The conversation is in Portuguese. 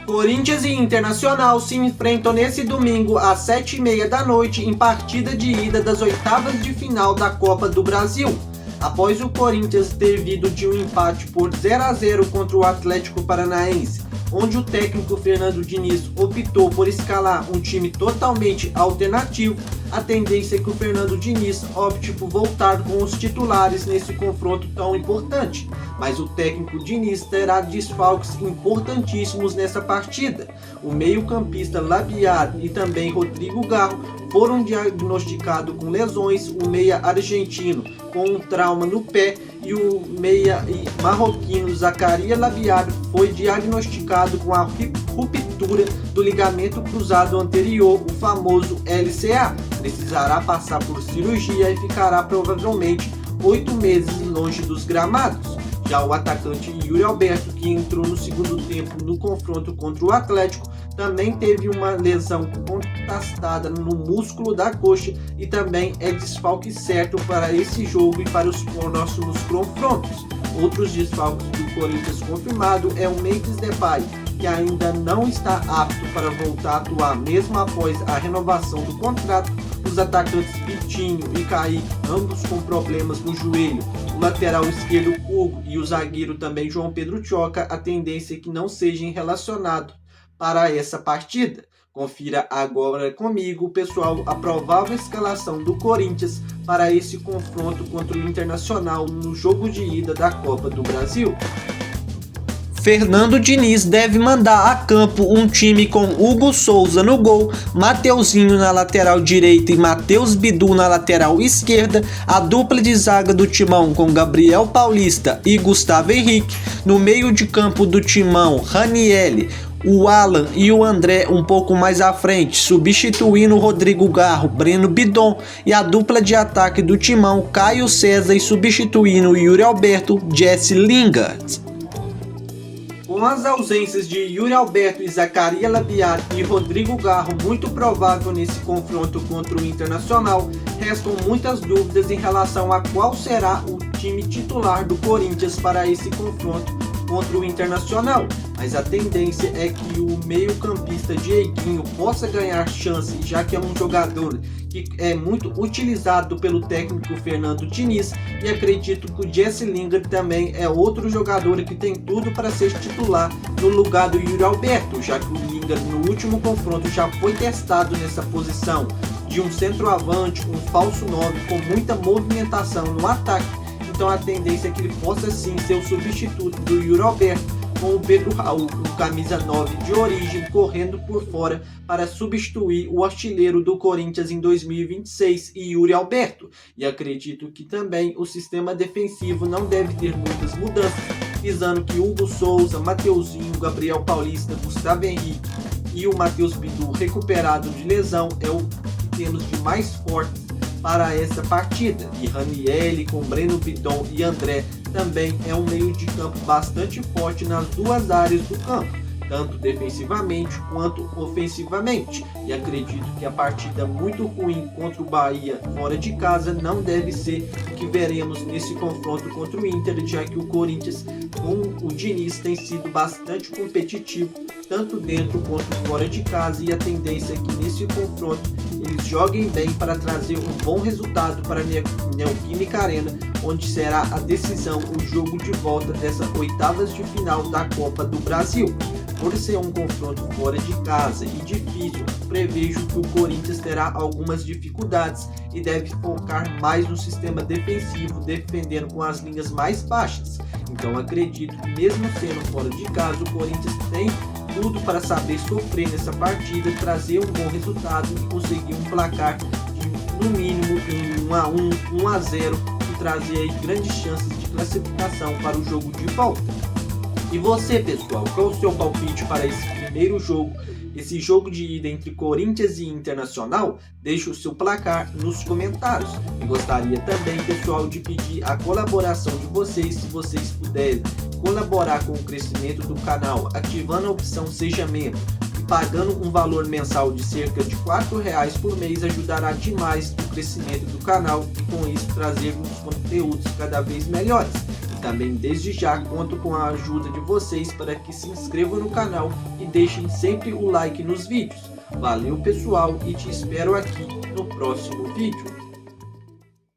Corinthians e Internacional se enfrentam nesse domingo às 7h30 da noite em partida de ida das oitavas de final da Copa do Brasil. Após o Corinthians ter vindo de um empate por 0-0 contra o Atlético Paranaense, onde o técnico Fernando Diniz optou por escalar um time totalmente alternativo, a tendência é que o Fernando Diniz opte por voltar com os titulares nesse confronto tão importante. Mas o técnico Diniz terá desfalques importantíssimos nessa partida. O meio-campista Labiar e também Rodrigo Garro foram diagnosticados com lesões, o meia argentino com um trauma no pé e o meia marroquino Zacaria Labiar foi diagnosticado com a ruptura do ligamento cruzado anterior, o famoso LCA. Precisará passar por cirurgia e ficará provavelmente 8 meses longe dos gramados. Já o atacante Yuri Alberto, que entrou no segundo tempo no confronto contra o Atlético, também teve uma lesão contestada no músculo da coxa e também é desfalque certo para esse jogo e para os próximos confrontos. Outros desfalques do Corinthians confirmado é o Memphis Depay, que ainda não está apto para voltar a atuar mesmo após a renovação do contrato. Os atacantes Vitinho e Kaique, ambos com problemas no joelho, o lateral esquerdo Hugo e o zagueiro também João Pedro Choca, a tendência é que não sejam relacionados para essa partida. Confira agora comigo, pessoal, a provável escalação do Corinthians para esse confronto contra o Internacional no jogo de ida da Copa do Brasil. Fernando Diniz deve mandar a campo um time com Hugo Souza no gol, Mateuzinho na lateral direita e Matheus Bidu na lateral esquerda, a dupla de zaga do Timão com Gabriel Paulista e Gustavo Henrique, no meio de campo do Timão, Ranielli, o Alan e o André um pouco mais à frente, substituindo o Rodrigo Garro, Breno Bidon, e a dupla de ataque do Timão, Caio César, e substituindo o Yuri Alberto, Jesse Lingard. Com as ausências de Yuri Alberto e Zacaria Labiar e Rodrigo Garro muito provável nesse confronto contra o Internacional, restam muitas dúvidas em relação a qual será o time titular do Corinthians para esse confronto contra o Internacional, mas a tendência é que o meio-campista Dieguinho possa ganhar chance, já que é um jogador que é muito utilizado pelo técnico Fernando Diniz, e acredito que o Jesse Lingard também é outro jogador que tem tudo para ser titular no lugar do Yuri Alberto, já que o Lingard no último confronto já foi testado nessa posição de um centroavante, um falso 9 com muita movimentação no ataque. Então a tendência é que ele possa sim ser o substituto do Yuri Alberto, com o Pedro Raul, o camisa 9 de origem, correndo por fora para substituir o artilheiro do Corinthians em 2026, Yuri Alberto. E acredito que também o sistema defensivo não deve ter muitas mudanças, visando que Hugo Souza, Mateuzinho, Gabriel Paulista, Gustavo Henrique e o Matheus Bidu recuperado de lesão é o que temos de mais forte para essa partida. E Ranielli com Breno Bidon e André também é um meio de campo bastante forte nas duas áreas do campo, tanto defensivamente quanto ofensivamente, e acredito que a partida muito ruim contra o Bahia fora de casa não deve ser o que veremos nesse confronto contra o Inter, já que o Corinthians com o Diniz tem sido bastante competitivo tanto dentro quanto fora de casa, e a tendência é que nesse confronto eles joguem bem para trazer um bom resultado para a Neoquímica Arena, onde será a decisão, o jogo de volta dessas oitavas de final da Copa do Brasil. Por ser um confronto fora de casa e difícil, prevejo que o Corinthians terá algumas dificuldades e deve focar mais no sistema defensivo, defendendo com as linhas mais baixas. Então acredito que mesmo sendo fora de casa, o Corinthians tem tudo para saber sofrer nessa partida, trazer um bom resultado e conseguir um placar de no mínimo 1-1, 1-0 e trazer aí grandes chances de classificação para o jogo de volta. E você, pessoal, qual é o seu palpite para esse primeiro jogo, esse jogo de ida entre Corinthians e Internacional? Deixe o seu placar nos comentários. E gostaria também, pessoal, de pedir a colaboração de vocês, se vocês puderem colaborar com o crescimento do canal, ativando a opção Seja Membro e pagando um valor mensal de cerca de R$4 por mês, ajudará demais no crescimento do canal e com isso trazermos conteúdos cada vez melhores. Também desde já conto com a ajuda de vocês para que se inscrevam no canal e deixem sempre o like nos vídeos. Valeu pessoal e te espero aqui no próximo vídeo.